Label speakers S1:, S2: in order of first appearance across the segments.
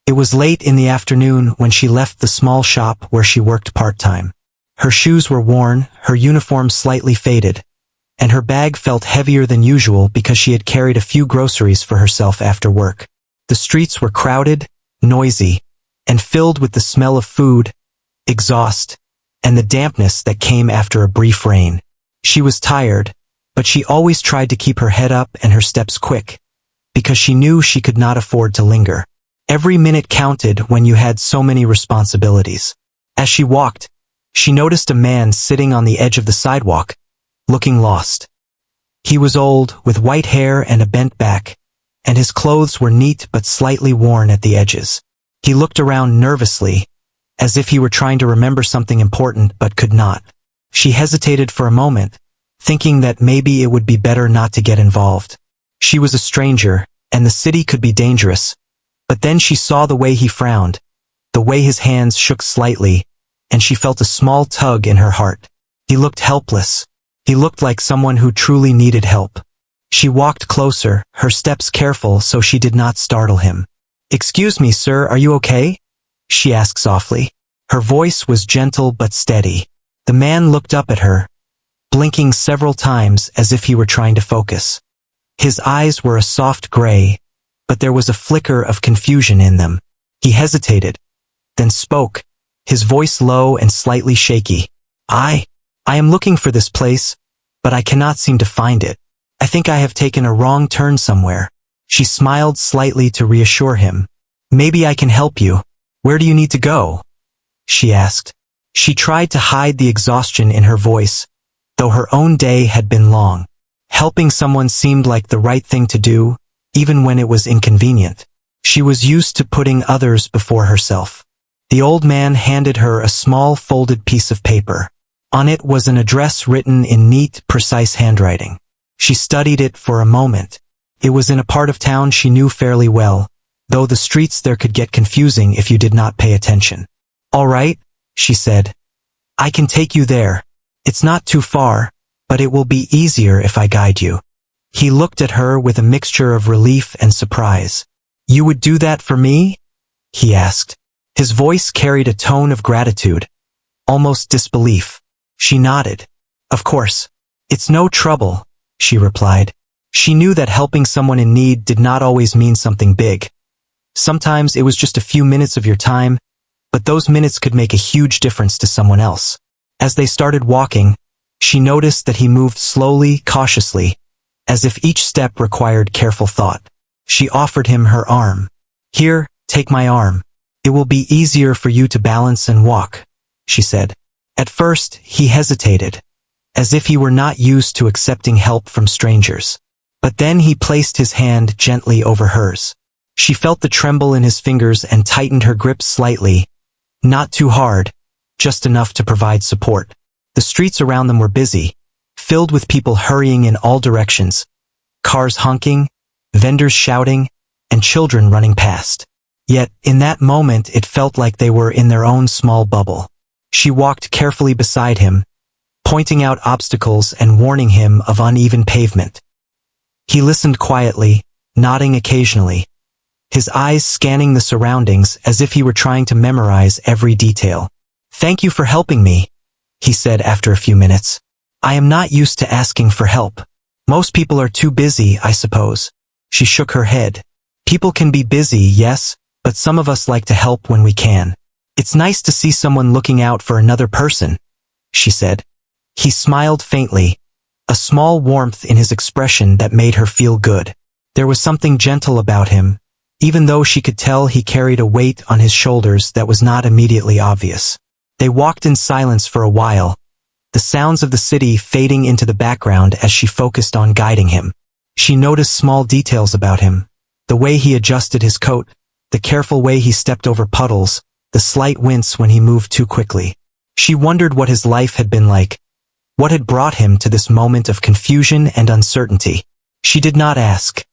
S1: It was late in the afternoon when she left the small shop where she worked part-time. Her shoes were worn, her uniform slightly faded, and her bag felt heavier than usual because she had carried a few groceries for herself after work. The streets were crowded, noisy, and filled with the smell of food, exhaust, and the dampness that came after a brief rain. She was tired, but she always tried to keep her head up and her steps quick, because she knew she could not afford to linger. Every minute counted when you had so many responsibilities. As she walked, she noticed a man sitting on the edge of the sidewalk, looking lost. He was old, with white hair and a bent back, and his clothes were neat but slightly worn at the edges. He looked around nervously, as if he were trying to remember something important but could not. She hesitated for a moment, thinking that maybe it would be better not to get involved. She was a stranger, and the city could be dangerous. But then she saw the way he frowned, the way his hands shook slightly, and she felt a small tug in her heart. He looked helpless. He looked like someone who truly needed help. She walked closer, her steps careful so she did not startle him. "Excuse me, sir, are you okay?" she asked softly. Her voice was gentle but steady. The man looked up at her, blinking several times as if he were trying to focus. His eyes were a soft gray, but there was a flicker of confusion in them. He hesitated, then spoke, his voice low and slightly shaky. I am looking for this place, but I cannot seem to find it. I think I have taken a wrong turn somewhere." She smiled slightly to reassure him. "Maybe I can help you. Where do you need to go?" she asked. She tried to hide the exhaustion in her voice, though her own day had been long. Helping someone seemed like the right thing to do, even when it was inconvenient. She was used to putting others before herself. The old man handed her a small folded piece of paper. On it was an address written in neat, precise handwriting. She studied it for a moment. It was in a part of town she knew fairly well, though the streets there could get confusing if you did not pay attention. "All right," she said. "I can take you there. It's not too far, but it will be easier if I guide you." He looked at her with a mixture of relief and surprise. "You would do that for me?" he asked. His voice carried a tone of gratitude, almost disbelief. She nodded. "Of course. It's no trouble," she replied. She knew that helping someone in need did not always mean something big. Sometimes it was just a few minutes of your time, but those minutes could make a huge difference to someone else. As they started walking, she noticed that he moved slowly, cautiously, as if each step required careful thought. She offered him her arm. "Here, take my arm. It will be easier for you to balance and walk," she said. At first, he hesitated, as if he were not used to accepting help from strangers. But then he placed his hand gently over hers. She felt the tremble in his fingers and tightened her grip slightly, not too hard, just enough to provide support. The streets around them were busy, filled with people hurrying in all directions, cars honking, vendors shouting, and children running past. Yet, in that moment it felt like they were in their own small bubble. She walked carefully beside him, pointing out obstacles and warning him of uneven pavement. He listened quietly, nodding occasionally, his eyes scanning the surroundings as if he were trying to memorize every detail. "Thank you for helping me," he said after a few minutes. "I am not used to asking for help. Most people are too busy, I suppose." She shook her head. "People can be busy, yes, but some of us like to help when we can. It's nice to see someone looking out for another person," she said. He smiled faintly, a small warmth in his expression that made her feel good. There was something gentle about him, even though she could tell he carried a weight on his shoulders that was not immediately obvious. They walked in silence for a while, the sounds of the city fading into the background as she focused on guiding him. She noticed small details about him, the way he adjusted his coat, the careful way he stepped over puddles, the slight wince when he moved too quickly. She wondered what his life had been like, what had brought him to this moment of confusion and uncertainty. She did not ask.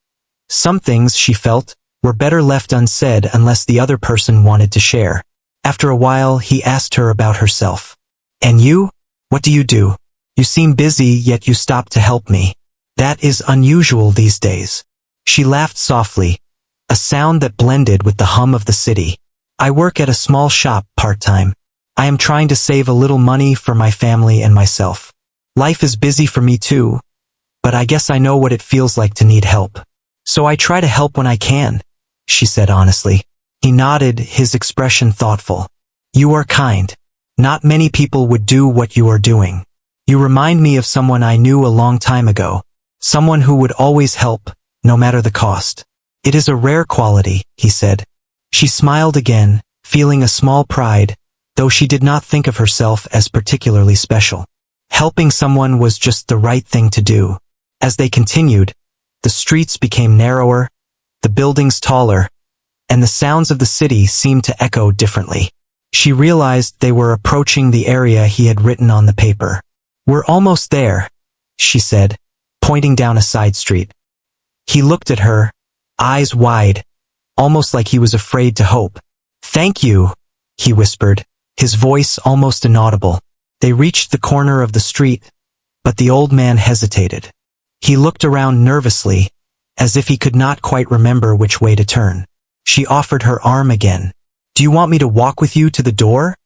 S1: Some things, she felt, were better left unsaid unless the other person wanted to share. After a while, he asked her about herself. "And you? What do you do? You seem busy, yet you stopped to help me. That is unusual these days." She laughed softly, a sound that blended with the hum of the city. I work at a small shop part-time. I am trying to save a little money for my family and myself. Life is busy for me too, but I guess I know what it feels like to need help. So I try to help when I can, she said honestly. He nodded, his expression thoughtful. You are kind. Not many people would do what you are doing. You remind me of someone I knew a long time ago. Someone who would always help, no matter the cost. It is a rare quality, he said. She smiled again, feeling a small pride, though she did not think of herself as particularly special. Helping someone was just the right thing to do. As they continued, the streets became narrower, the buildings taller, and the sounds of the city seemed to echo differently. She realized they were approaching the area he had written on the paper. We're almost there, she said, pointing down a side street. He looked at her, eyes wide, almost like he was afraid to hope. Thank you, he whispered, his voice almost inaudible. They reached the corner of the street, but the old man hesitated. He looked around nervously, as if he could not quite remember which way to turn. She offered her arm again. Do you want me to walk with you to the door?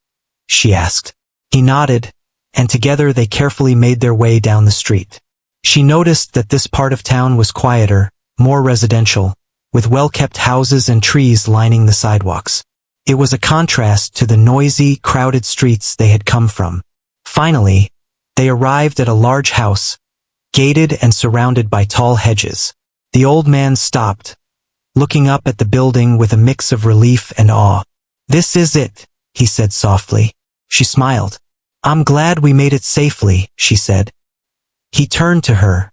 S1: She asked. He nodded, and together they carefully made their way down the street. She noticed that this part of town was quieter, more residential, with well-kept houses and trees lining the sidewalks. It was a contrast to the noisy, crowded streets they had come from. Finally, they arrived at a large house, gated and surrounded by tall hedges. The old man stopped, looking up at the building with a mix of relief and awe. This is it, he said softly. She smiled. I'm glad we made it safely, she said. He turned to her,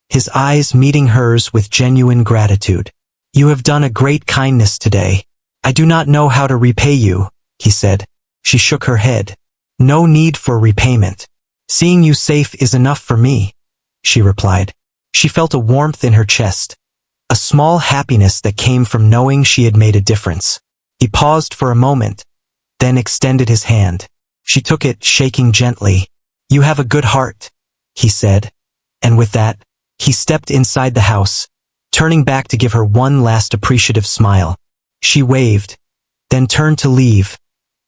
S1: his eyes meeting hers with genuine gratitude. You have done a great kindness today. I do not know how to repay you, he said. She shook her head. No need for repayment. Seeing you safe is enough for me, she replied. She felt a warmth in her chest, a small happiness that came from knowing she had made a difference. He paused for a moment, then extended his hand. She took it, shaking gently. You have a good heart, he said, and with that, he stepped inside the house, turning back to give her one last appreciative smile. She waved, then turned to leave,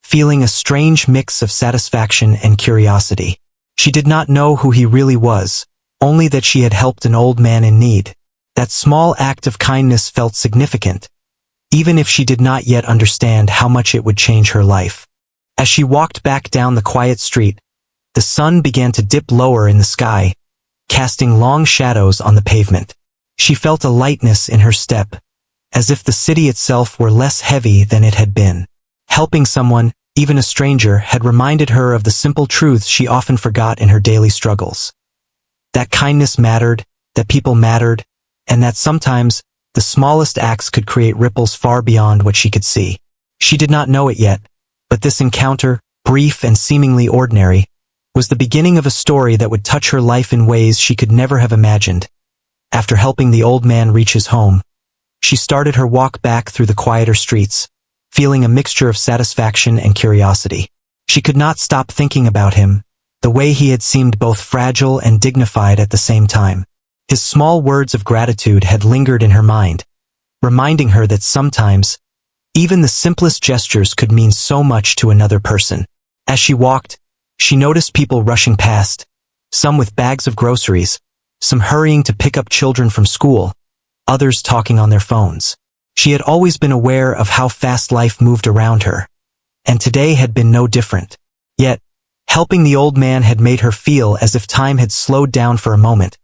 S1: feeling a strange mix of satisfaction and curiosity. She did not know who he really was, only that she had helped an old man in need. That small act of kindness felt significant, even if she did not yet understand how much it would change her life. As she walked back down the quiet street, the sun began to dip lower in the sky, casting long shadows on the pavement. She felt a lightness in her step, as if the city itself were less heavy than it had been. Helping someone, even a stranger, had reminded her of the simple truths she often forgot in her daily struggles. That kindness mattered, that people mattered, and that sometimes, the smallest acts could create ripples far beyond what she could see. She did not know it yet, but this encounter, brief and seemingly ordinary, was the beginning of a story that would touch her life in ways she could never have imagined. After helping the old man reach his home, she started her walk back through the quieter streets, feeling a mixture of satisfaction and curiosity. She could not stop thinking about him, the way he had seemed both fragile and dignified at the same time. His small words of gratitude had lingered in her mind, reminding her that sometimes, even the simplest gestures could mean so much to another person. As she walked, she noticed people rushing past, some with bags of groceries, some hurrying to pick up children from school, others talking on their phones. She had always been aware of how fast life moved around her, and today had been no different. Yet, helping the old man had made her feel as if time had slowed down for a moment,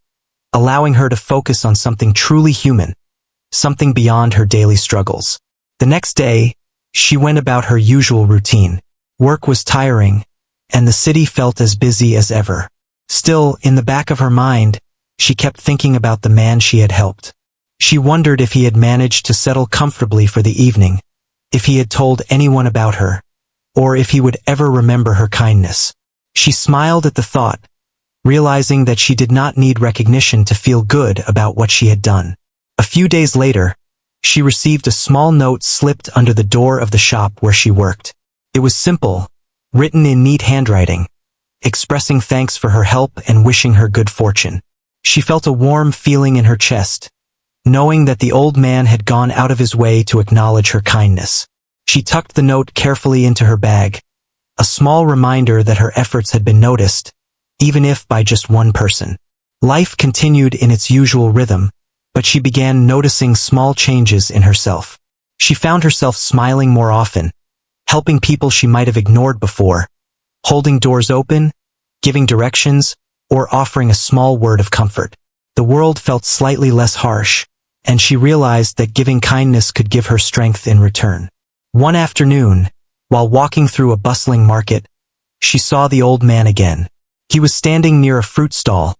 S1: allowing her to focus on something truly human, something beyond her daily struggles. The next day, she went about her usual routine. Work was tiring, and the city felt as busy as ever. Still, in the back of her mind, she kept thinking about the man she had helped. She wondered if he had managed to settle comfortably for the evening, if he had told anyone about her, or if he would ever remember her kindness. She smiled at the thought, realizing that she did not need recognition to feel good about what she had done. A few days later, she received a small note slipped under the door of the shop where she worked. It was simple, written in neat handwriting, expressing thanks for her help and wishing her good fortune. She felt a warm feeling in her chest, knowing that the old man had gone out of his way to acknowledge her kindness. She tucked the note carefully into her bag, a small reminder that her efforts had been noticed, even if by just one person. Life continued in its usual rhythm, but she began noticing small changes in herself. She found herself smiling more often, helping people she might have ignored before, holding doors open, giving directions, or offering a small word of comfort. The world felt slightly less harsh, and she realized that giving kindness could give her strength in return. One afternoon, while walking through a bustling market, she saw the old man again. He was standing near a fruit stall,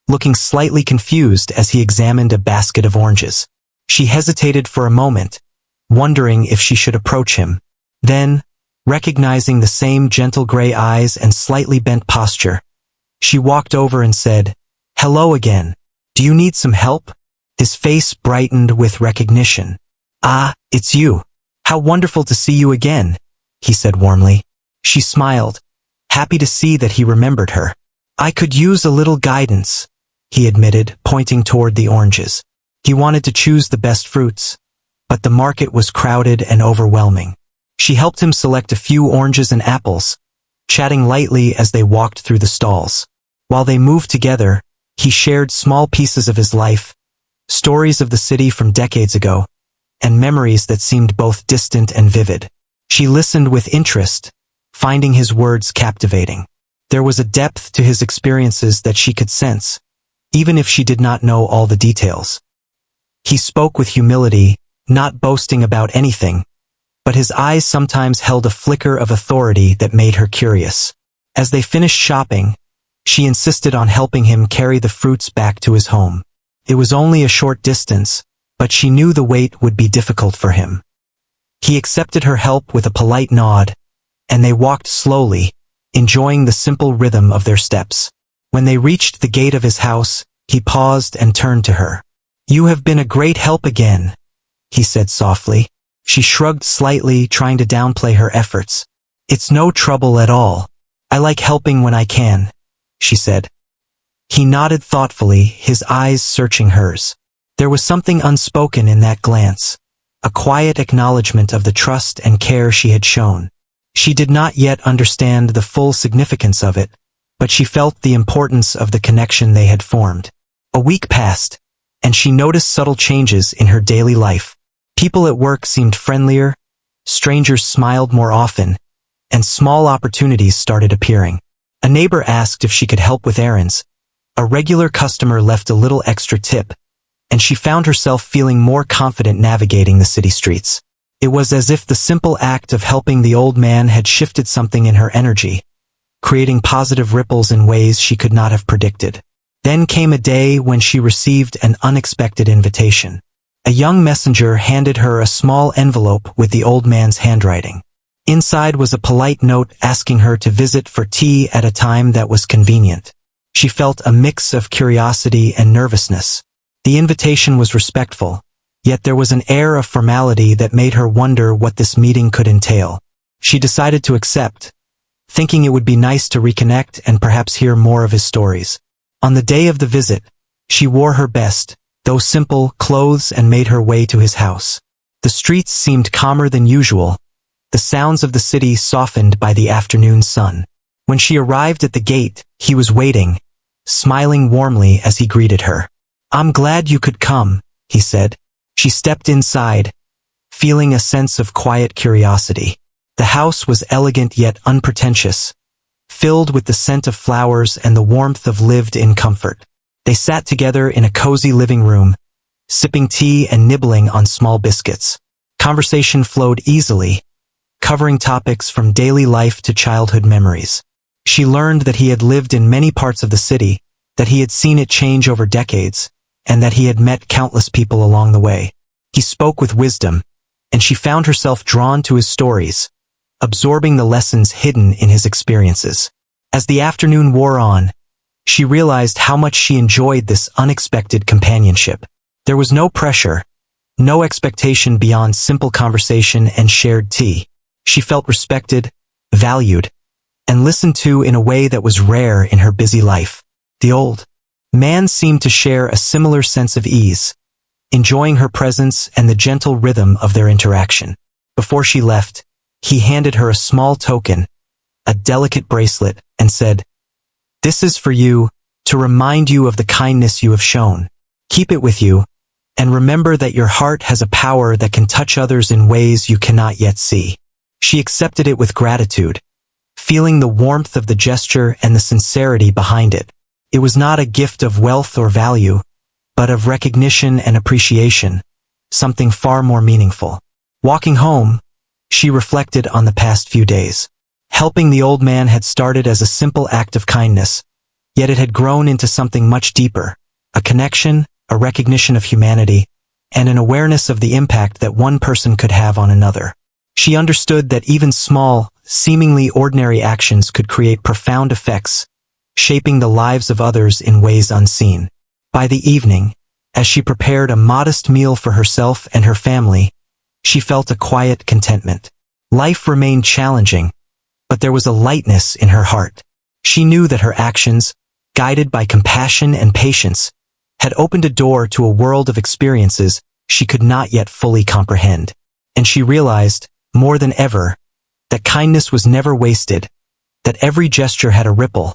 S1: looking slightly confused as he examined a basket of oranges. She hesitated for a moment, wondering if she should approach him. Then, recognizing the same gentle gray eyes and slightly bent posture, she walked over and said, "Hello again. Do you need some help?" His face brightened with recognition. "Ah, it's you. How wonderful to see you again," he said warmly. She smiled, happy to see that he remembered her. "I could use a little guidance," he admitted, pointing toward the oranges. He wanted to choose the best fruits, but the market was crowded and overwhelming. She helped him select a few oranges and apples, chatting lightly as they walked through the stalls. While they moved together, he shared small pieces of his life, stories of the city from decades ago, and memories that seemed both distant and vivid. She listened with interest, finding his words captivating. There was a depth to his experiences that she could sense, even if she did not know all the details. He spoke with humility, not boasting about anything, but his eyes sometimes held a flicker of authority that made her curious. As they finished shopping, she insisted on helping him carry the fruits back to his home. It was only a short distance, but she knew the weight would be difficult for him. He accepted her help with a polite nod, and they walked slowly, enjoying the simple rhythm of their steps. When they reached the gate of his house, he paused and turned to her. "You have been a great help again," he said softly. She shrugged slightly, trying to downplay her efforts. "It's no trouble at all. I like helping when I can," she said. He nodded thoughtfully, his eyes searching hers. There was something unspoken in that glance, a quiet acknowledgement of the trust and care she had shown. She did not yet understand the full significance of it, but she felt the importance of the connection they had formed. A week passed, and she noticed subtle changes in her daily life. People at work seemed friendlier, strangers smiled more often, and small opportunities started appearing. A neighbor asked if she could help with errands. A regular customer left a little extra tip, and she found herself feeling more confident navigating the city streets. It was as if the simple act of helping the old man had shifted something in her energy, creating positive ripples in ways she could not have predicted. Then came a day when she received an unexpected invitation. A young messenger handed her a small envelope with the old man's handwriting. Inside was a polite note asking her to visit for tea at a time that was convenient. She felt a mix of curiosity and nervousness. The invitation was respectful, yet there was an air of formality that made her wonder what this meeting could entail. She decided to accept, thinking it would be nice to reconnect and perhaps hear more of his stories. On the day of the visit, she wore her best, though simple, clothes and made her way to his house. The streets seemed calmer than usual, the sounds of the city softened by the afternoon sun. When she arrived at the gate, he was waiting, smiling warmly as he greeted her. "I'm glad you could come," he said. She stepped inside, feeling a sense of quiet curiosity. The house was elegant yet unpretentious, filled with the scent of flowers and the warmth of lived-in comfort. They sat together in a cozy living room, sipping tea and nibbling on small biscuits. Conversation flowed easily, covering topics from daily life to childhood memories. She learned that he had lived in many parts of the city, that he had seen it change over decades, and that he had met countless people along the way. He spoke with wisdom, and she found herself drawn to his stories, absorbing the lessons hidden in his experiences. As the afternoon wore on, she realized how much she enjoyed this unexpected companionship. There was no pressure, no expectation beyond simple conversation and shared tea. She felt respected, valued, and listened to in a way that was rare in her busy life. The old man seemed to share a similar sense of ease, enjoying her presence and the gentle rhythm of their interaction. Before she left, he handed her a small token, a delicate bracelet, and said, "This is for you, to remind you of the kindness you have shown. Keep it with you, and remember that your heart has a power that can touch others in ways you cannot yet see." She accepted it with gratitude, feeling the warmth of the gesture and the sincerity behind it. It was not a gift of wealth or value, but of recognition and appreciation, something far more meaningful. Walking home, she reflected on the past few days. Helping the old man had started as a simple act of kindness, yet it had grown into something much deeper, a connection, a recognition of humanity, and an awareness of the impact that one person could have on another. She understood that even small, seemingly ordinary actions could create profound effects, shaping the lives of others in ways unseen. By the evening, as she prepared a modest meal for herself and her family, she felt a quiet contentment. Life remained challenging, but there was a lightness in her heart. She knew that her actions, guided by compassion and patience, had opened a door to a world of experiences she could not yet fully comprehend. And she realized, more than ever, that kindness was never wasted, that every gesture had a ripple,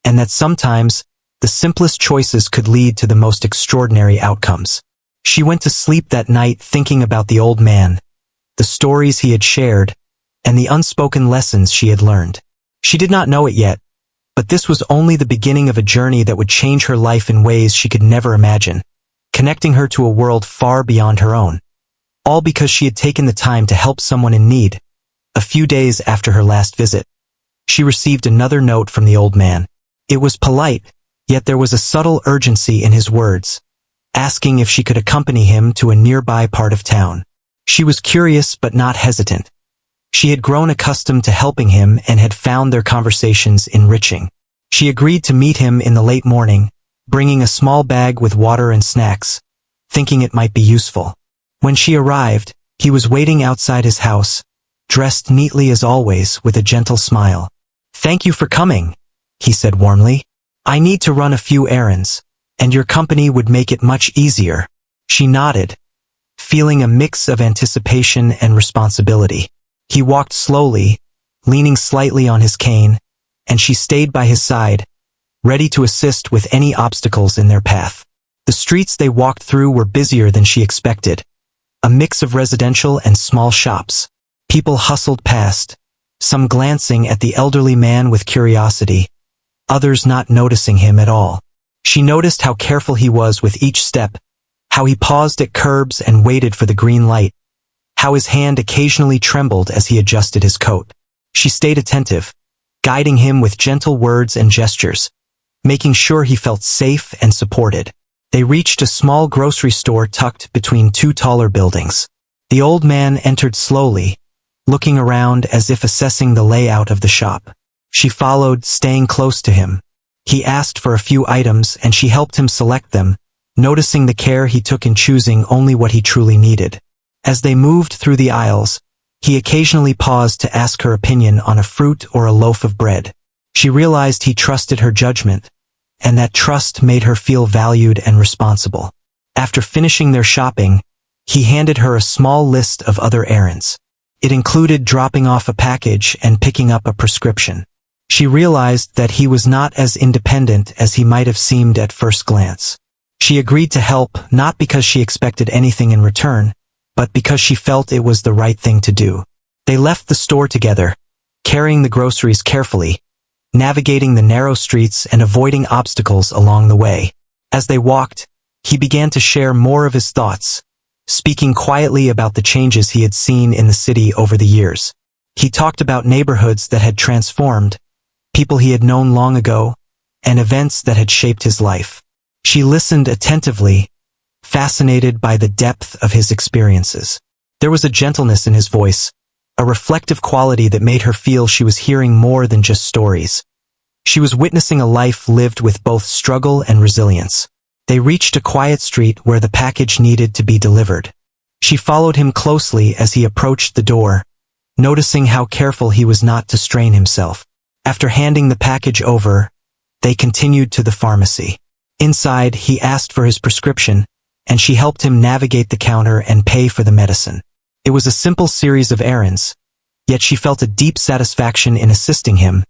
S1: and that sometimes the simplest choices could lead to the most extraordinary outcomes. She went to sleep that night thinking about the old man, the stories he had shared, and the unspoken lessons she had learned. She did not know it yet, but this was only the beginning of a journey that would change her life in ways she could never imagine, connecting her to a world far beyond her own. All because she had taken the time to help someone in need. A few days after her last visit, she received another note from the old man. It was polite, yet there was a subtle urgency in his words, asking if she could accompany him to a nearby part of town. She was curious but not hesitant. She had grown accustomed to helping him and had found their conversations enriching. She agreed to meet him in the late morning, bringing a small bag with water and snacks, thinking it might be useful. When she arrived, he was waiting outside his house, dressed neatly as always with a gentle smile. "Thank you for coming," he said warmly. "I need to run a few errands, and your company would make it much easier." She nodded, feeling a mix of anticipation and responsibility. He walked slowly, leaning slightly on his cane, and she stayed by his side, ready to assist with any obstacles in their path. The streets they walked through were busier than she expected, a mix of residential and small shops. People hustled past, some glancing at the elderly man with curiosity, others not noticing him at all. She noticed how careful he was with each step, how he paused at curbs and waited for the green light, how his hand occasionally trembled as he adjusted his coat. She stayed attentive, guiding him with gentle words and gestures, making sure he felt safe and supported. They reached a small grocery store tucked between two taller buildings. The old man entered slowly, looking around as if assessing the layout of the shop. She followed, staying close to him. He asked for a few items and she helped him select them, noticing the care he took in choosing only what he truly needed. As they moved through the aisles, he occasionally paused to ask her opinion on a fruit or a loaf of bread. She realized he trusted her judgment, and that trust made her feel valued and responsible. After finishing their shopping, he handed her a small list of other errands. It included dropping off a package and picking up a prescription. She realized that he was not as independent as he might have seemed at first glance. She agreed to help not because she expected anything in return, but because she felt it was the right thing to do. They left the store together, carrying the groceries carefully, navigating the narrow streets and avoiding obstacles along the way. As they walked, he began to share more of his thoughts, speaking quietly about the changes he had seen in the city over the years. He talked about neighborhoods that had transformed, people he had known long ago, and events that had shaped his life. She listened attentively, fascinated by the depth of his experiences. There was a gentleness in his voice, a reflective quality that made her feel she was hearing more than just stories. She was witnessing a life lived with both struggle and resilience. They reached a quiet street where the package needed to be delivered. She followed him closely as he approached the door, noticing how careful he was not to strain himself. After handing the package over, they continued to the pharmacy. Inside, he asked for his prescription, and she helped him navigate the counter and pay for the medicine. It was a simple series of errands, yet she felt a deep satisfaction in assisting him,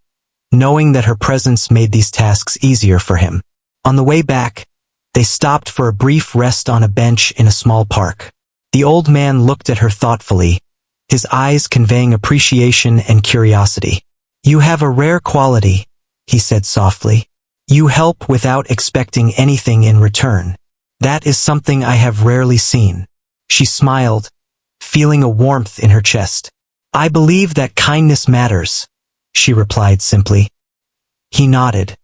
S1: knowing that her presence made these tasks easier for him. On the way back, they stopped for a brief rest on a bench in a small park. The old man looked at her thoughtfully, his eyes conveying appreciation and curiosity. "You have a rare quality," he said softly. "You help without expecting anything in return. That is something I have rarely seen." She smiled, feeling a warmth in her chest. "I believe that kindness matters," she replied simply. He nodded,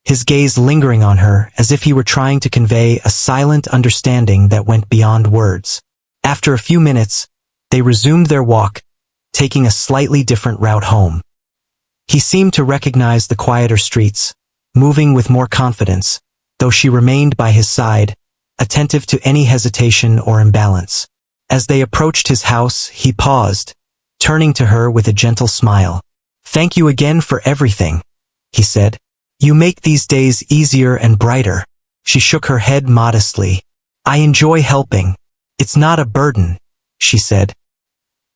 S1: his gaze lingering on her as if he were trying to convey a silent understanding that went beyond words. After a few minutes, they resumed their walk, taking a slightly different route home. He seemed to recognize the quieter streets, moving with more confidence, though she remained by his side, attentive to any hesitation or imbalance. As they approached his house, he paused, turning to her with a gentle smile. "Thank you again for everything," he said. "You make these days easier and brighter." She shook her head modestly. "I enjoy helping. It's not a burden," she said.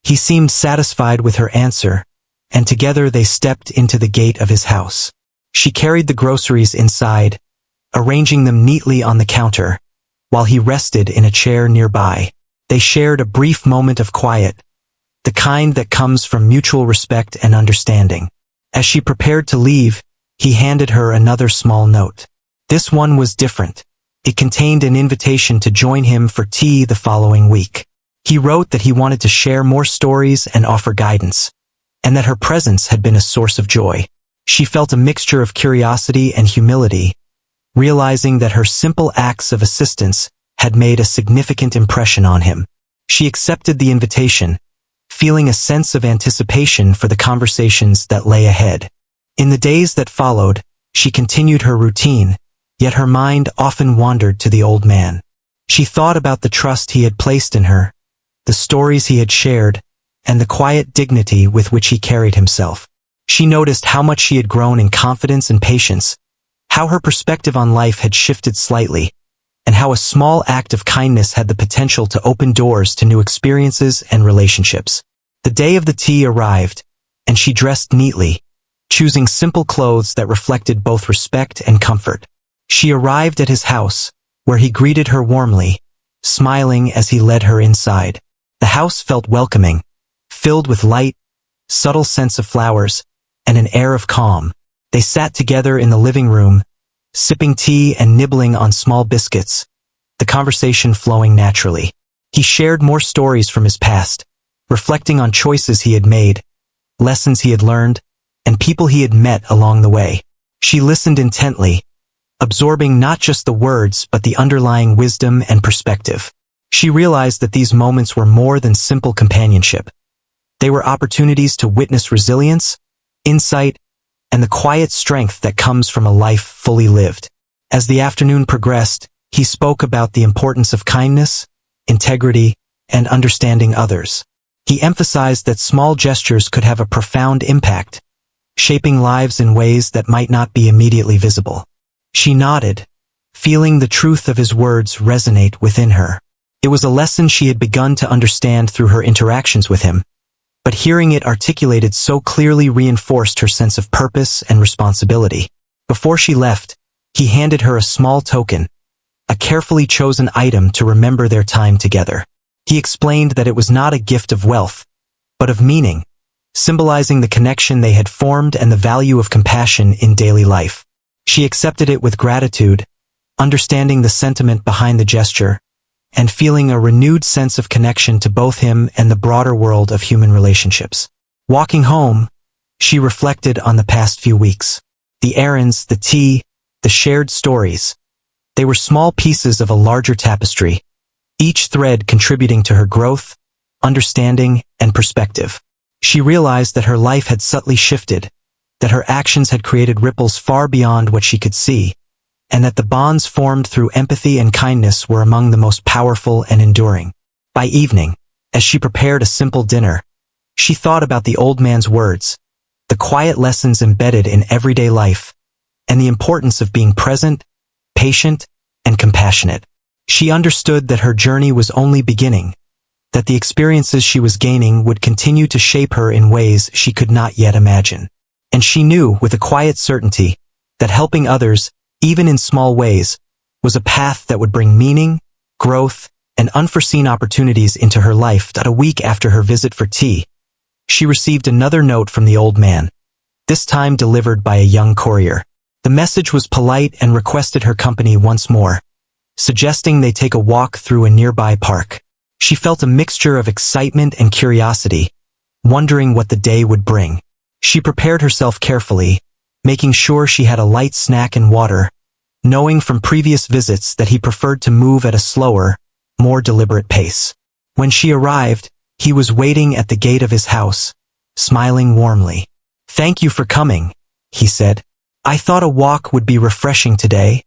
S1: He seemed satisfied with her answer, and together they stepped into the gate of his house. She carried the groceries inside, arranging them neatly on the counter, while he rested in a chair nearby. They shared a brief moment of quiet, the kind that comes from mutual respect and understanding. As she prepared to leave, he handed her another small note. This one was different. It contained an invitation to join him for tea the following week. He wrote that he wanted to share more stories and offer guidance, and that her presence had been a source of joy. She felt a mixture of curiosity and humility, realizing that her simple acts of assistance had made a significant impression on him. She accepted the invitation, feeling a sense of anticipation for the conversations that lay ahead. In the days that followed, she continued her routine, yet her mind often wandered to the old man. She thought about the trust he had placed in her, the stories he had shared, and the quiet dignity with which he carried himself. She noticed how much she had grown in confidence and patience, how her perspective on life had shifted slightly, and how a small act of kindness had the potential to open doors to new experiences and relationships. The day of the tea arrived, and she dressed neatly, choosing simple clothes that reflected both respect and comfort. She arrived at his house, where he greeted her warmly, smiling as he led her inside. The house felt welcoming, filled with light, subtle scents of flowers, and an air of calm. They sat together in the living room, sipping tea and nibbling on small biscuits, the conversation flowing naturally. He shared more stories from his past, reflecting on choices he had made, lessons he had learned, and people he had met along the way. She listened intently, absorbing not just the words but the underlying wisdom and perspective. She realized that these moments were more than simple companionship. They were opportunities to witness resilience, insight, and the quiet strength that comes from a life fully lived. As the afternoon progressed, he spoke about the importance of kindness, integrity, and understanding others. He emphasized that small gestures could have a profound impact, shaping lives in ways that might not be immediately visible. She nodded, feeling the truth of his words resonate within her. It was a lesson she had begun to understand through her interactions with him, but hearing it articulated so clearly reinforced her sense of purpose and responsibility. Before she left, he handed her a small token, a carefully chosen item to remember their time together. He explained that it was not a gift of wealth, but of meaning, symbolizing the connection they had formed and the value of compassion in daily life. She accepted it with gratitude, understanding the sentiment behind the gesture, and feeling a renewed sense of connection to both him and the broader world of human relationships. Walking home, she reflected on the past few weeks. The errands, the tea, the shared stories. They were small pieces of a larger tapestry, each thread contributing to her growth, understanding, and perspective. She realized that her life had subtly shifted, that her actions had created ripples far beyond what she could see, and that the bonds formed through empathy and kindness were among the most powerful and enduring. By evening, as she prepared a simple dinner, she thought about the old man's words, the quiet lessons embedded in everyday life, and the importance of being present, patient, and compassionate. She understood that her journey was only beginning, that the experiences she was gaining would continue to shape her in ways she could not yet imagine. And she knew, with a quiet certainty, that helping others, even in small ways, was a path that would bring meaning, growth, and unforeseen opportunities into her life. A week after her visit for tea, she received another note from the old man, this time delivered by a young courier. The message was polite and requested her company once more, suggesting they take a walk through a nearby park. She felt a mixture of excitement and curiosity, wondering what the day would bring. She prepared herself carefully, making sure she had a light snack and water, knowing from previous visits that he preferred to move at a slower, more deliberate pace. When she arrived, he was waiting at the gate of his house, smiling warmly. "Thank you for coming," he said. "I thought a walk would be refreshing today,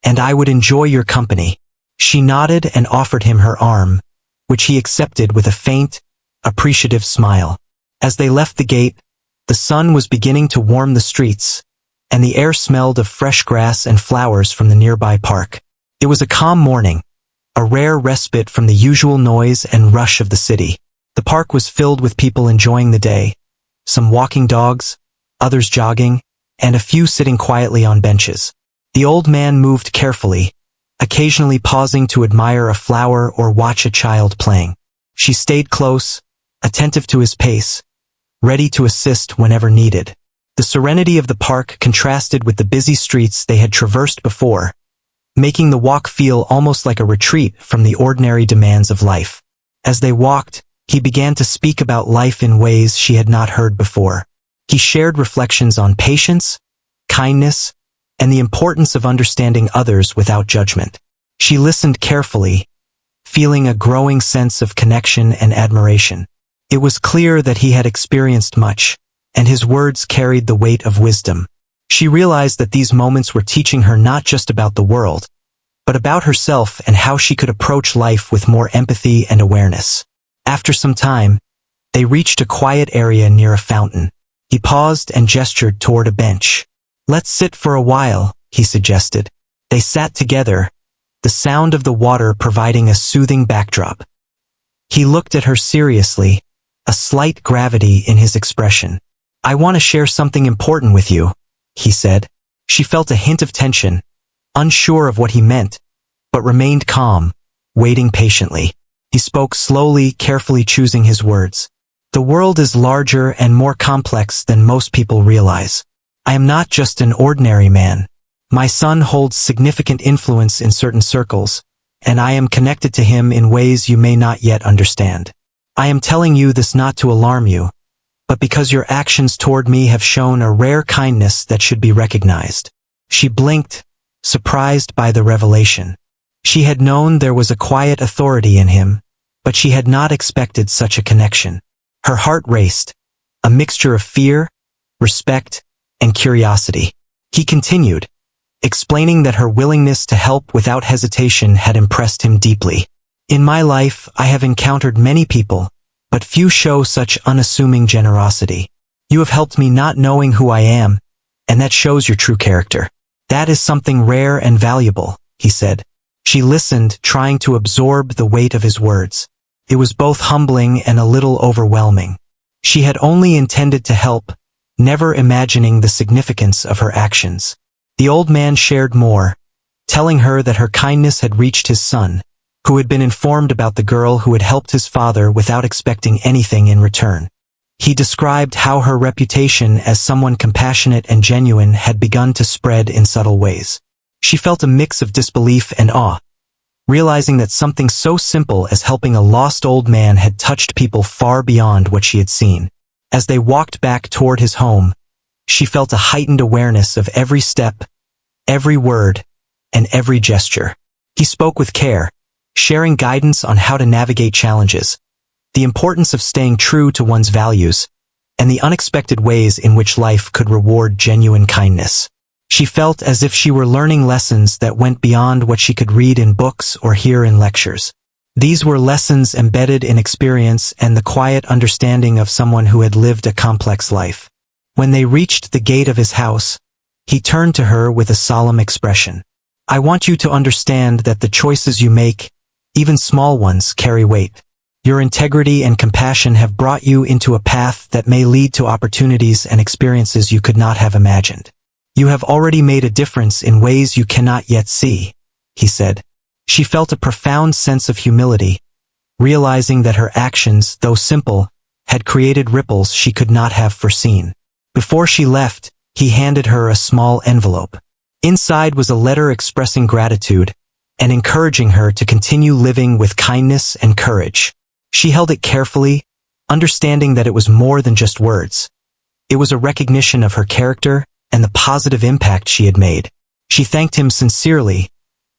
S1: and I would enjoy your company." She nodded and offered him her arm, which he accepted with a faint, appreciative smile. As they left the gate, the sun was beginning to warm the streets, and the air smelled of fresh grass and flowers from the nearby park. It was a calm morning, a rare respite from the usual noise and rush of the city. The park was filled with people enjoying the day, some walking dogs, others jogging, and a few sitting quietly on benches. The old man moved carefully, occasionally pausing to admire a flower or watch a child playing. She stayed close, attentive to his pace, ready to assist whenever needed. The serenity of the park contrasted with the busy streets they had traversed before, making the walk feel almost like a retreat from the ordinary demands of life. As they walked, he began to speak about life in ways she had not heard before. He shared reflections on patience, kindness, and the importance of understanding others without judgment. She listened carefully, feeling a growing sense of connection and admiration. It was clear that he had experienced much, and his words carried the weight of wisdom. She realized that these moments were teaching her not just about the world, but about herself and how she could approach life with more empathy and awareness. After some time, they reached a quiet area near a fountain. He paused and gestured toward a bench. "Let's sit for a while," he suggested. They sat together, the sound of the water providing a soothing backdrop. He looked at her seriously, a slight gravity in his expression. "I want to share something important with you," he said. She felt a hint of tension, unsure of what he meant, but remained calm, waiting patiently. He spoke slowly, carefully choosing his words. "The world is larger and more complex than most people realize. I am not just an ordinary man. My son holds significant influence in certain circles, and I am connected to him in ways you may not yet understand. I am telling you this not to alarm you, but because your actions toward me have shown a rare kindness that should be recognized." She blinked, surprised by the revelation. She had known there was a quiet authority in him, but she had not expected such a connection. Her heart raced, a mixture of fear, respect, and curiosity. He continued, explaining that her willingness to help without hesitation had impressed him deeply. "In my life, I have encountered many people, but few show such unassuming generosity. You have helped me not knowing who I am, and that shows your true character. That is something rare and valuable," he said. She listened, trying to absorb the weight of his words. It was both humbling and a little overwhelming. She had only intended to help, never imagining the significance of her actions. The old man shared more, telling her that her kindness had reached his son, who had been informed about the girl who had helped his father without expecting anything in return. He described how her reputation as someone compassionate and genuine had begun to spread in subtle ways. She felt a mix of disbelief and awe, realizing that something so simple as helping a lost old man had touched people far beyond what she had seen. As they walked back toward his home, she felt a heightened awareness of every step, every word, and every gesture. He spoke with care, sharing guidance on how to navigate challenges, the importance of staying true to one's values, and the unexpected ways in which life could reward genuine kindness. She felt as if she were learning lessons that went beyond what she could read in books or hear in lectures. These were lessons embedded in experience and the quiet understanding of someone who had lived a complex life. When they reached the gate of his house, he turned to her with a solemn expression. I want you to understand that the choices you make, even small ones, carry weight. Your integrity and compassion have brought you into a path that may lead to opportunities and experiences you could not have imagined. You have already made a difference in ways you cannot yet see, he said. She felt a profound sense of humility, realizing that her actions, though simple, had created ripples she could not have foreseen. Before she left, he handed her a small envelope. Inside was a letter expressing gratitude and encouraging her to continue living with kindness and courage. She held it carefully, understanding that it was more than just words. It was a recognition of her character and the positive impact she had made. She thanked him sincerely,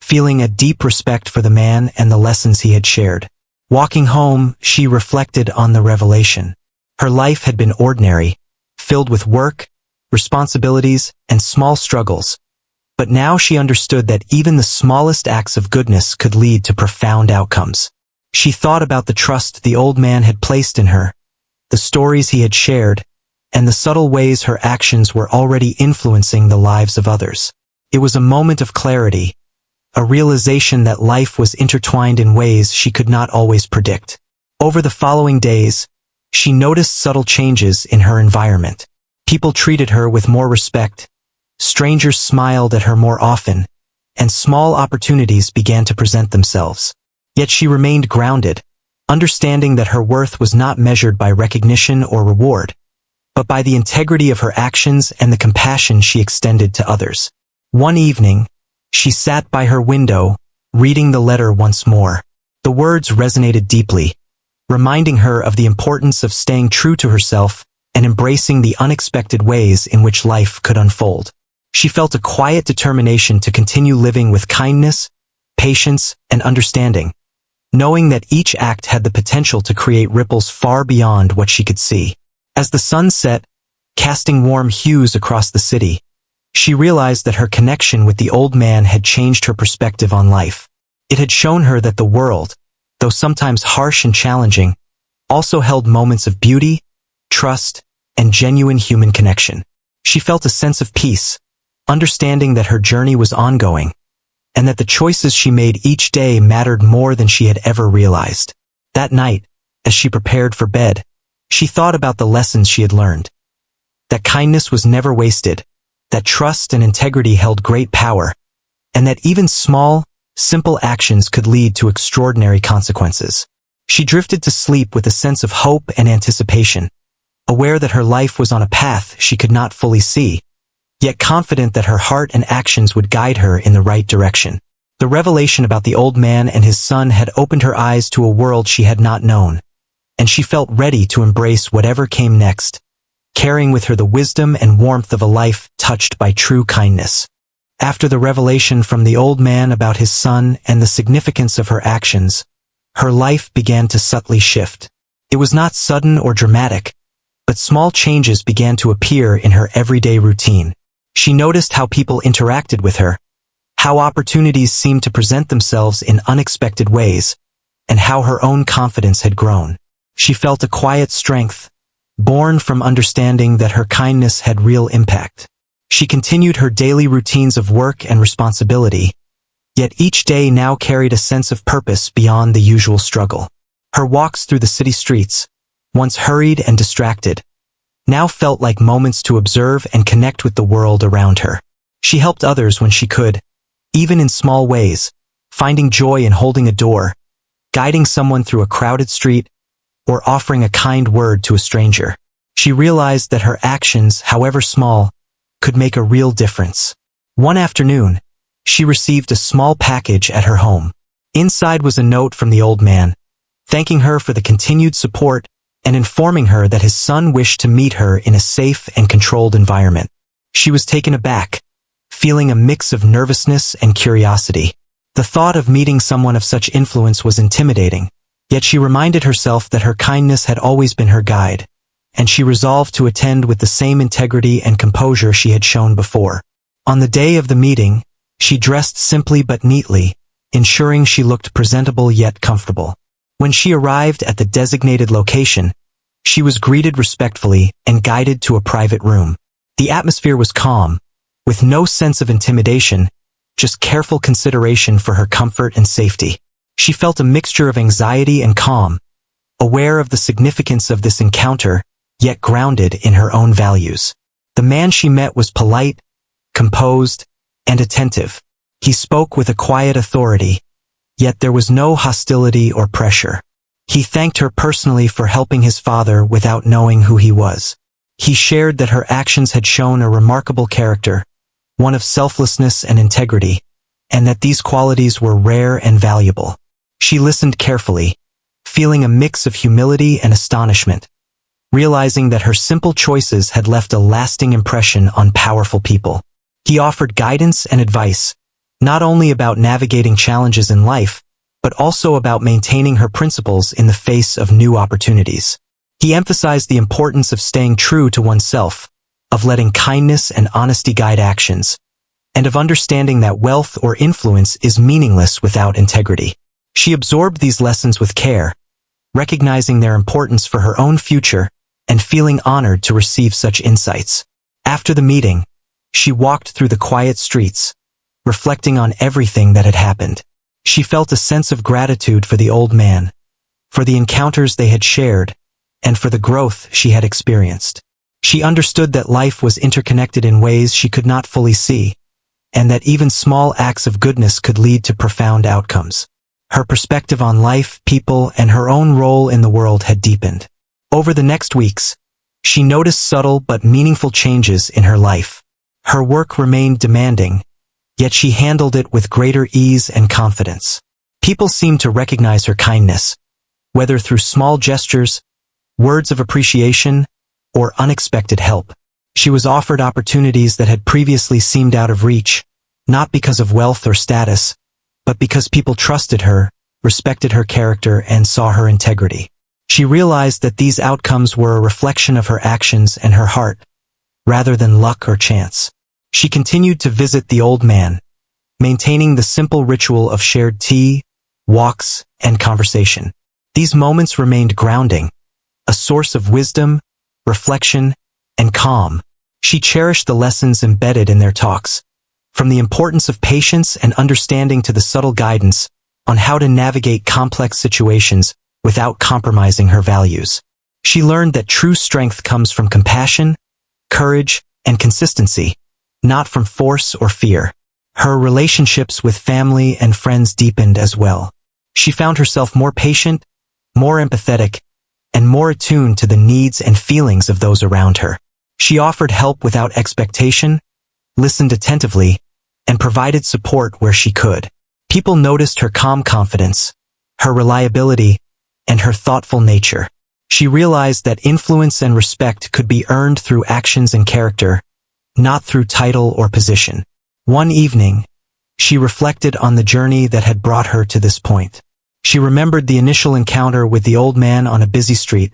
S1: feeling a deep respect for the man and the lessons he had shared. Walking home, she reflected on the revelation. Her life had been ordinary, filled with work, responsibilities, and small struggles. But now she understood that even the smallest acts of goodness could lead to profound outcomes. She thought about the trust the old man had placed in her, the stories he had shared, and the subtle ways her actions were already influencing the lives of others. It was a moment of clarity, a realization that life was intertwined in ways she could not always predict. Over the following days, she noticed subtle changes in her environment. People treated her with more respect, strangers smiled at her more often, and small opportunities began to present themselves. Yet she remained grounded, understanding that her worth was not measured by recognition or reward, but by the integrity of her actions and the compassion she extended to others. One evening, she sat by her window, reading the letter once more. The words resonated deeply, reminding her of the importance of staying true to herself and embracing the unexpected ways in which life could unfold. She felt a quiet determination to continue living with kindness, patience, and understanding, knowing that each act had the potential to create ripples far beyond what she could see. As the sun set, casting warm hues across the city, she realized that her connection with the old man had changed her perspective on life. It had shown her that the world, though sometimes harsh and challenging, also held moments of beauty, trust, and genuine human connection. She felt a sense of peace, understanding that her journey was ongoing, and that the choices she made each day mattered more than she had ever realized. That night, as she prepared for bed, she thought about the lessons she had learned. That kindness was never wasted, that trust and integrity held great power, and that even small, simple actions could lead to extraordinary consequences. She drifted to sleep with a sense of hope and anticipation, aware that her life was on a path she could not fully see, yet confident that her heart and actions would guide her in the right direction. The revelation about the old man and his son had opened her eyes to a world she had not known, and she felt ready to embrace whatever came next, carrying with her the wisdom and warmth of a life touched by true kindness. After the revelation from the old man about his son and the significance of her actions, her life began to subtly shift. It was not sudden or dramatic, but small changes began to appear in her everyday routine. She noticed how people interacted with her, how opportunities seemed to present themselves in unexpected ways, and how her own confidence had grown. She felt a quiet strength, born from understanding that her kindness had real impact. She continued her daily routines of work and responsibility, yet each day now carried a sense of purpose beyond the usual struggle. Her walks through the city streets, once hurried and distracted, now felt like moments to observe and connect with the world around her. She helped others when she could, even in small ways, finding joy in holding a door, guiding someone through a crowded street, or offering a kind word to a stranger. She realized that her actions, however small, could make a real difference. One afternoon, she received a small package at her home. Inside was a note from the old man, thanking her for the continued support and informing her that his son wished to meet her in a safe and controlled environment. She was taken aback, feeling a mix of nervousness and curiosity. The thought of meeting someone of such influence was intimidating, yet she reminded herself that her kindness had always been her guide, and she resolved to attend with the same integrity and composure she had shown before. On the day of the meeting, she dressed simply but neatly, ensuring she looked presentable yet comfortable. When she arrived at the designated location, she was greeted respectfully and guided to a private room. The atmosphere was calm, with no sense of intimidation, just careful consideration for her comfort and safety. She felt a mixture of anxiety and calm, aware of the significance of this encounter, yet grounded in her own values. The man she met was polite, composed, and attentive. He spoke with a quiet authority, yet there was no hostility or pressure. He thanked her personally for helping his father without knowing who he was. He shared that her actions had shown a remarkable character, one of selflessness and integrity, and that these qualities were rare and valuable. She listened carefully, feeling a mix of humility and astonishment, realizing that her simple choices had left a lasting impression on powerful people. He offered guidance and advice, not only about navigating challenges in life, but also about maintaining her principles in the face of new opportunities. He emphasized the importance of staying true to oneself, of letting kindness and honesty guide actions, and of understanding that wealth or influence is meaningless without integrity. She absorbed these lessons with care, recognizing their importance for her own future and feeling honored to receive such insights. After the meeting, she walked through the quiet streets, reflecting on everything that had happened. She felt a sense of gratitude for the old man, for the encounters they had shared, and for the growth she had experienced. She understood that life was interconnected in ways she could not fully see, and that even small acts of goodness could lead to profound outcomes. Her perspective on life, people, and her own role in the world had deepened. Over the next weeks, she noticed subtle but meaningful changes in her life. Her work remained demanding, yet she handled it with greater ease and confidence. People seemed to recognize her kindness, whether through small gestures, words of appreciation, or unexpected help. She was offered opportunities that had previously seemed out of reach, not because of wealth or status, but because people trusted her, respected her character, and saw her integrity. She realized that these outcomes were a reflection of her actions and her heart, rather than luck or chance. She continued to visit the old man, maintaining the simple ritual of shared tea, walks, and conversation. These moments remained grounding, a source of wisdom, reflection, and calm. She cherished the lessons embedded in their talks, from the importance of patience and understanding to the subtle guidance on how to navigate complex situations without compromising her values. She learned that true strength comes from compassion, courage, and consistency, not from force or fear. Her relationships with family and friends deepened as well. She found herself more patient, more empathetic, and more attuned to the needs and feelings of those around her. She offered help without expectation, listened attentively, and provided support where she could. People noticed her calm confidence, her reliability, and her thoughtful nature. She realized that influence and respect could be earned through actions and character, not through title or position. One evening, she reflected on the journey that had brought her to this point. She remembered the initial encounter with the old man on a busy street,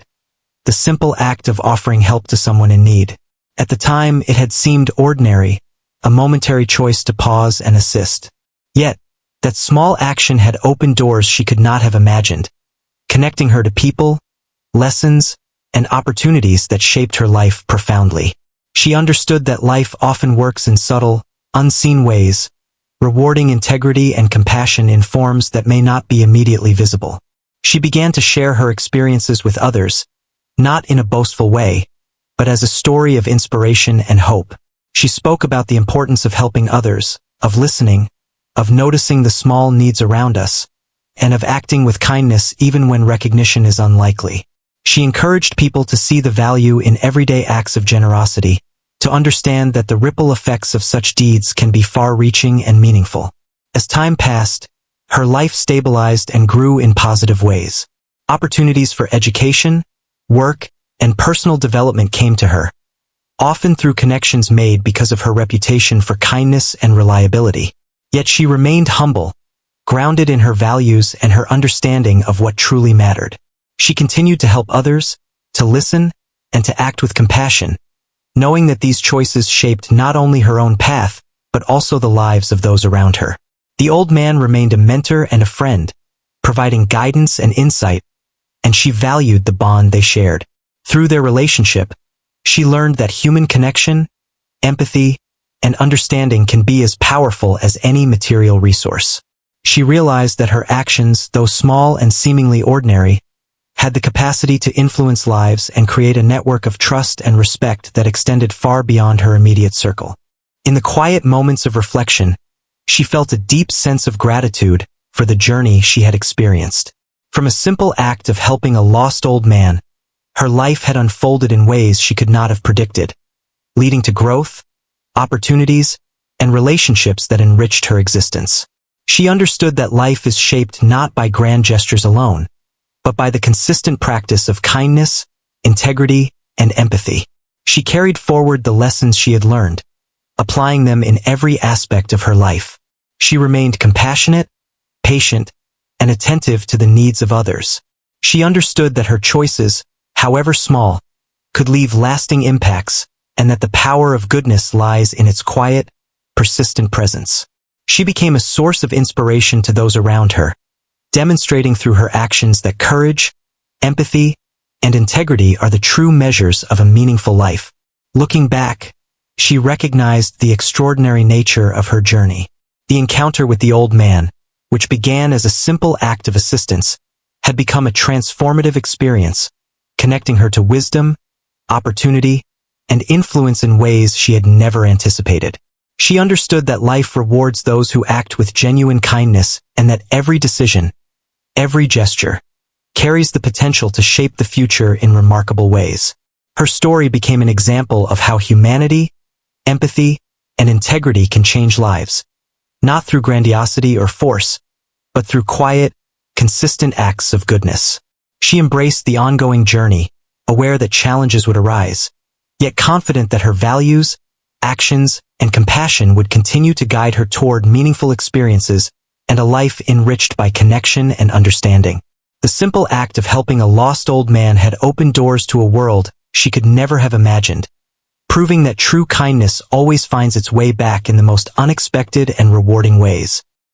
S1: the simple act of offering help to someone in need. At the time, it had seemed ordinary, a momentary choice to pause and assist. Yet, that small action had opened doors she could not have imagined, connecting her to people, lessons, and opportunities that shaped her life profoundly. She understood that life often works in subtle, unseen ways, rewarding integrity and compassion in forms that may not be immediately visible. She began to share her experiences with others, not in a boastful way, but as a story of inspiration and hope. She spoke about the importance of helping others, of listening, of noticing the small needs around us, and of acting with kindness even when recognition is unlikely. She encouraged people to see the value in everyday acts of generosity, to understand that the ripple effects of such deeds can be far-reaching and meaningful. As time passed, her life stabilized and grew in positive ways. Opportunities for education, work, and personal development came to her, often through connections made because of her reputation for kindness and reliability. Yet she remained humble, grounded in her values and her understanding of what truly mattered. She continued to help others, to listen, and to act with compassion, knowing that these choices shaped not only her own path, but also the lives of those around her. The old man remained a mentor and a friend, providing guidance and insight, and she valued the bond they shared. Through their relationship, she learned that human connection, empathy, and understanding can be as powerful as any material resource. She realized that her actions, though small and seemingly ordinary, had the capacity to influence lives and create a network of trust and respect that extended far beyond her immediate circle. In the quiet moments of reflection, she felt a deep sense of gratitude for the journey she had experienced. From a simple act of helping a lost old man, her life had unfolded in ways she could not have predicted, leading to growth, opportunities, and relationships that enriched her existence. She understood that life is shaped not by grand gestures alone, but by the consistent practice of kindness, integrity, and empathy. She carried forward the lessons she had learned, applying them in every aspect of her life. She remained compassionate, patient, and attentive to the needs of others. She understood that her choices, however small, could leave lasting impacts, and that the power of goodness lies in its quiet, persistent presence. She became a source of inspiration to those around her, demonstrating through her actions that courage, empathy, and integrity are the true measures of a meaningful life. Looking back, she recognized the extraordinary nature of her journey. The encounter with the old man, which began as a simple act of assistance, had become a transformative experience, connecting her to wisdom, opportunity, and influence in ways she had never anticipated. She understood that life rewards those who act with genuine kindness and that every decision, every gesture, carries the potential to shape the future in remarkable ways. Her story became an example of how humanity, empathy, and integrity can change lives, not through grandiosity or force, but through quiet, consistent acts of goodness. She embraced the ongoing journey, aware that challenges would arise, yet confident that her values, actions, and compassion would continue to guide her toward meaningful experiences and a life enriched by connection and understanding. The simple act of helping a lost old man had opened doors to a world she could never have imagined, proving that true kindness always finds its way back in the most unexpected and rewarding ways.